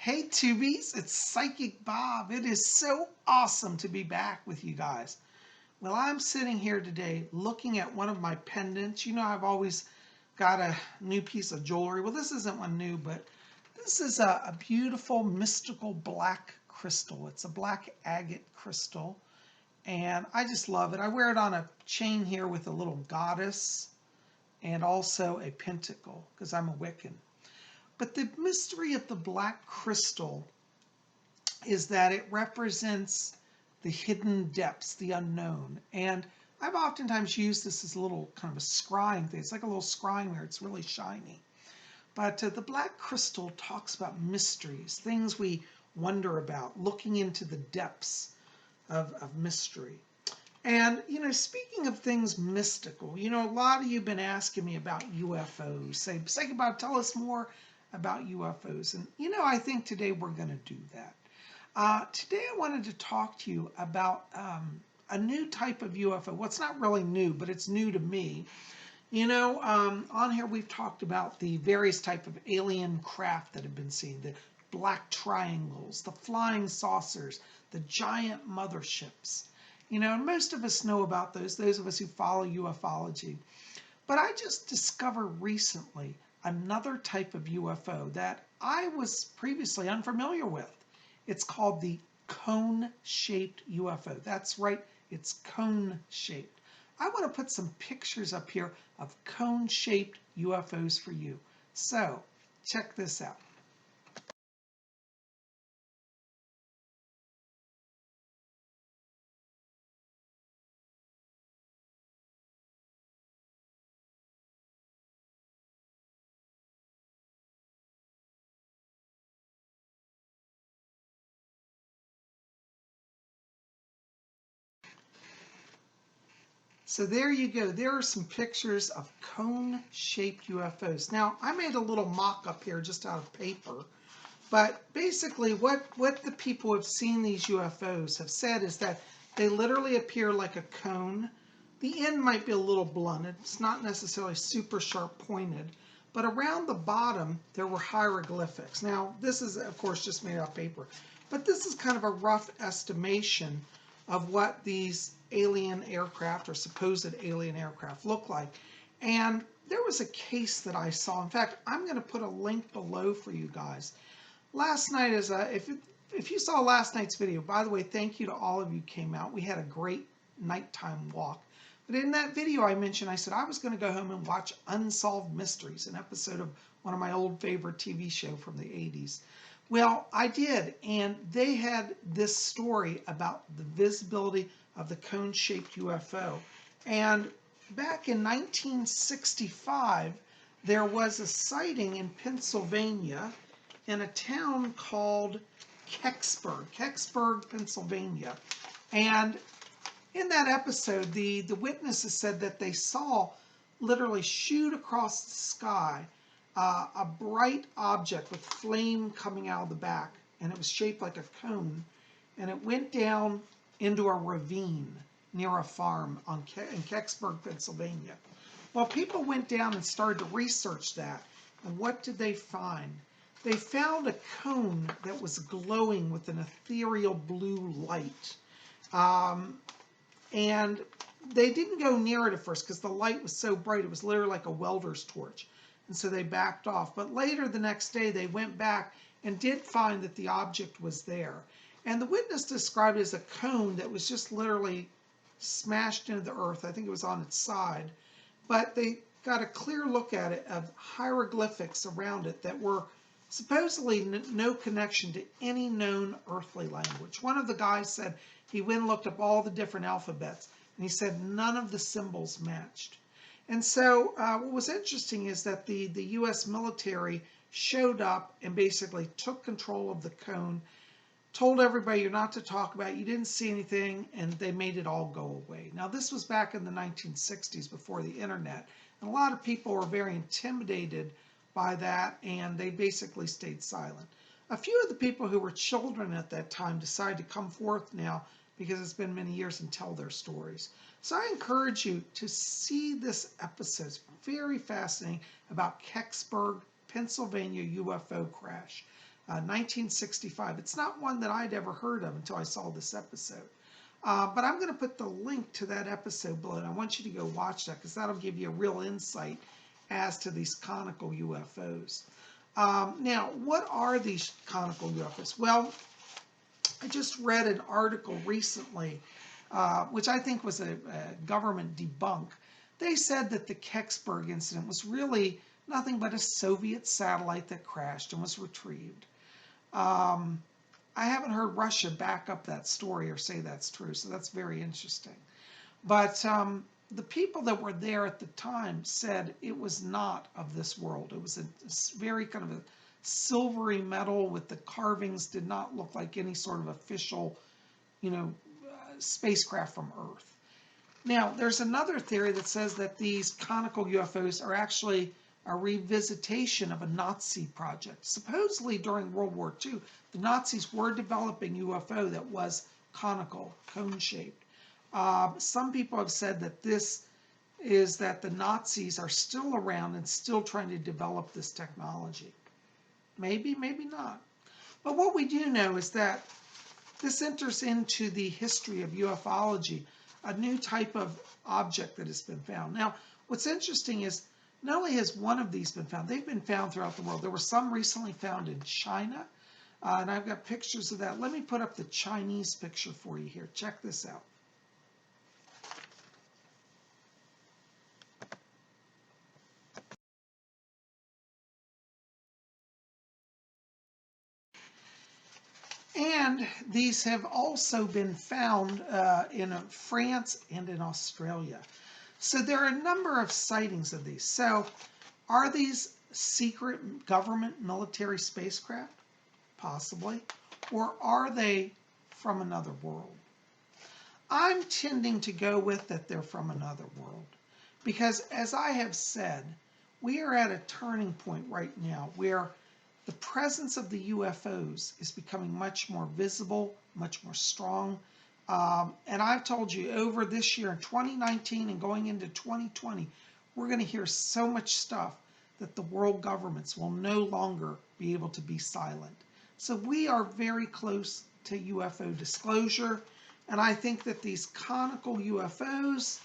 Hey Tubies, it's Psychic Bob. It is so awesome to be back with you guys. Well, I'm sitting here today looking at one of my pendants. You know, I've always got a new piece of jewelry. Well, this isn't one new, but this is a beautiful mystical black crystal. It's a black agate crystal, and I just love it. I wear it on a chain here with a little goddess and also a pentacle because I'm a Wiccan. But the mystery of the black crystal is that it represents the hidden depths, the unknown. And I've oftentimes used this as a little kind of a scrying thing. It's like a little scrying mirror. It's really shiny. But the black crystal talks about mysteries, things we wonder about, looking into the depths of mystery. And, you know, speaking of things mystical, you know, a lot of you have been asking me about UFOs. Say, Bob, tell us more about UFOs. And, you know, I think today we're going to do that. Today I wanted to talk to you about a new type of UFO. Well, it's not really new, but it's new to me. You know, on here we've talked about the various type of alien craft that have been seen, the black triangles, the flying saucers, the giant motherships. You know, and most of us know about those of us who follow ufology. But I just discovered recently another type of UFO that I was previously unfamiliar with. It's called the cone-shaped UFO. That's right, it's cone-shaped. I want to put some pictures up here of cone-shaped UFOs for you. So, check this out. So there you go. There are some pictures of cone-shaped UFOs. Now, I made a little mock-up here just out of paper. But basically, what the people who have seen these UFOs have said is that they literally appear like a cone. The end might be a little blunted. It's not necessarily super sharp pointed. But around the bottom, there were hieroglyphics. Now, this is, of course, just made out of paper. But this is kind of a rough estimation of what these alien aircraft or supposed alien aircraft look like. And there was a case that I saw. In fact, I'm going to put a link below for you guys. Last night is if you saw last night's video, by the way, thank you to all of you who came out. We had a great nighttime walk. But in that video I mentioned, I said I was going to go home and watch Unsolved Mysteries, an episode of one of my old favorite TV show from the 80s. Well, I did, and they had this story about the visibility of the cone-shaped UFO. And back in 1965, there was a sighting in Pennsylvania in a town called Kecksburg, Pennsylvania. And in that episode, the witnesses said that they saw literally shoot across the sky a bright object with flame coming out of the back, and it was shaped like a cone, and it went down into a ravine near a farm in Kecksburg, Pennsylvania. Well, people went down and started to research that, and what did they find? They found a cone that was glowing with an ethereal blue light. And they didn't go near it at first because the light was so bright. It was literally like a welder's torch. And so they backed off. But later the next day, they went back and did find that the object was there. And the witness described it as a cone that was just literally smashed into the earth. I think it was on its side. But they got a clear look at it of hieroglyphics around it that were supposedly no connection to any known earthly language. One of the guys said he went and looked up all the different alphabets, and he said none of the symbols matched. And so what was interesting is that the U.S. military showed up and basically took control of the cone, told everybody you're not to talk about it, you didn't see anything, and they made it all go away. Now, this was back in the 1960s before the internet, and a lot of people were very intimidated by that, and they basically stayed silent. A few of the people who were children at that time decided to come forth now because it's been many years and tell their stories. So I encourage you to see this episode. It's very fascinating about Kecksburg, Pennsylvania UFO crash. 1965. It's not one that I'd ever heard of until I saw this episode. But I'm going to put the link to that episode below, and I want you to go watch that because that'll give you a real insight as to these conical UFOs. Now, what are these conical UFOs? Well, I just read an article recently, which I think was a government debunk. They said that the Kecksburg incident was really nothing but a Soviet satellite that crashed and was retrieved. I haven't heard Russia back up that story or say that's true, so that's very interesting. But the people that were there at the time said it was not of this world. It was a very kind of a silvery metal with the carvings, did not look like any sort of official, spacecraft from Earth. Now, there's another theory that says that these conical UFOs are actually a revisitation of a Nazi project. Supposedly during World War II, the Nazis were developing UFO that was conical, cone-shaped. Some people have said that this is that the Nazis are still around and still trying to develop this technology. Maybe, maybe not. But what we do know is that this enters into the history of ufology, a new type of object that has been found. Now, what's interesting is not only has one of these been found, they've been found throughout the world. There were some recently found in China, and I've got pictures of that. Let me put up the Chinese picture for you here. Check this out. And these have also been found in France and in Australia. So there are a number of sightings of these. So are these secret government military spacecraft? Possibly. Or are they from another world? I'm tending to go with that they're from another world. Because as I have said, we are at a turning point right now where the presence of the UFOs is becoming much more visible, much more strong. And I've told you over this year in 2019 and going into 2020, we're going to hear so much stuff that the world governments will no longer be able to be silent. So we are very close to UFO disclosure. And I think that these conical UFOs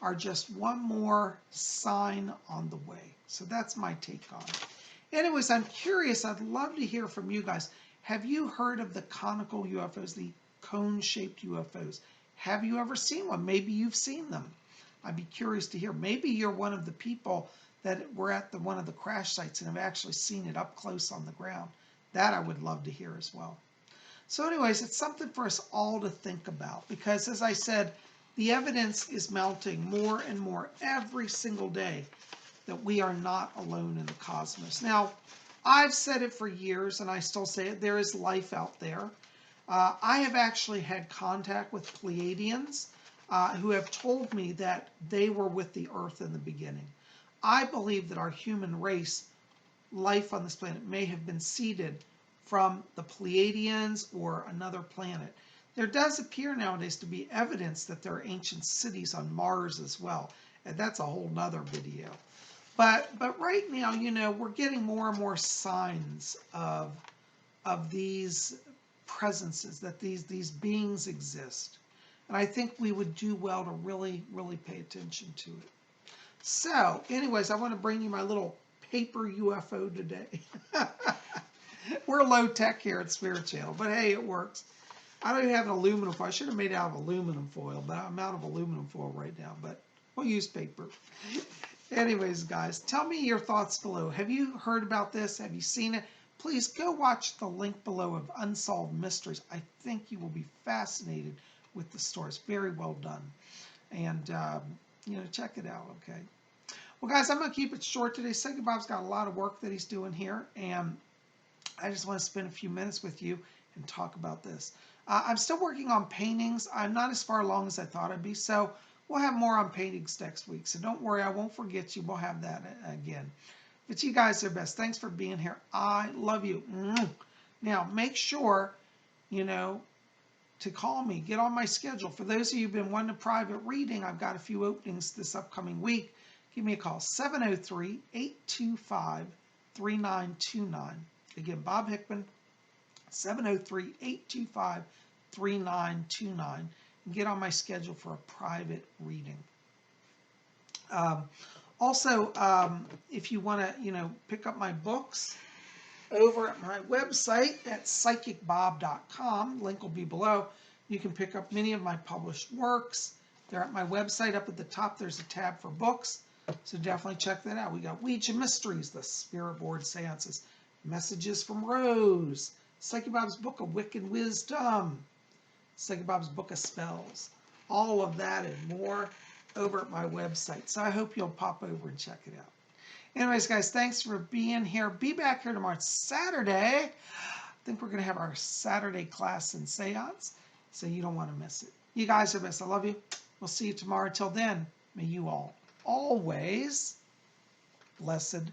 are just one more sign on the way. So that's my take on it. Anyways, I'm curious. I'd love to hear from you guys. Have you heard of the conical UFOs, the cone-shaped UFOs? Have you ever seen one? Maybe you've seen them. I'd be curious to hear. Maybe you're one of the people that were at one of the crash sites and have actually seen it up close on the ground. That I would love to hear as well. So anyways, it's something for us all to think about because, as I said, the evidence is mounting more and more every single day that we are not alone in the cosmos. Now, I've said it for years, and I still say it, there is life out there. I have actually had contact with Pleiadians who have told me that they were with the Earth in the beginning. I believe that our human race, life on this planet, may have been seeded from the Pleiadians or another planet. There does appear nowadays to be evidence that there are ancient cities on Mars as well, and that's a whole nother video. But right now, we're getting more and more signs of these presences, that these beings exist. And I think we would do well to really, really pay attention to it. So, anyways, I want to bring you my little paper UFO today. We're low tech here at Spirit Channel, but hey, it works. I don't even have an aluminum foil. I should have made it out of aluminum foil, but I'm out of aluminum foil right now. But we'll use paper. Anyways, guys, tell me your thoughts below. Have you heard about this? Have you seen it? Please go watch the link below of Unsolved Mysteries. I think you will be fascinated with the story. It's very well done. And, check it out, okay? Well, guys, I'm going to keep it short today. PsychicBob's got a lot of work that he's doing here, and I just want to spend a few minutes with you and talk about this. I'm still working on paintings. I'm not as far along as I thought I'd be, so we'll have more on paintings next week. So don't worry, I won't forget you. We'll have that again. But you guys are best. Thanks for being here. I love you. Now, make sure, to call me. Get on my schedule. For those of you who've been wanting a private reading, I've got a few openings this upcoming week. Give me a call, 703-825-3929. Again, Bob Hickman, 703-825-3929, and get on my schedule for a private reading. Also, if you want to, pick up my books over at my website at PsychicBob.com, link will be below. You can pick up many of my published works. They're at my website. Up at the top, there's a tab for books, so definitely check that out. We got Ouija Mysteries, the Spirit Board Seances, Messages from Rose, Psychic Bob's Book of Wiccan Wisdom, Psychic Bob's Book of Spells, all of that and more over at my website. So I hope you'll pop over and check it out. Anyways, guys, thanks for being here. Be back here tomorrow. It's Saturday. I think we're going to have our Saturday class and seance, so you don't want to miss it. You guys are best. I love you. We'll see you tomorrow. Till then, may you all always blessed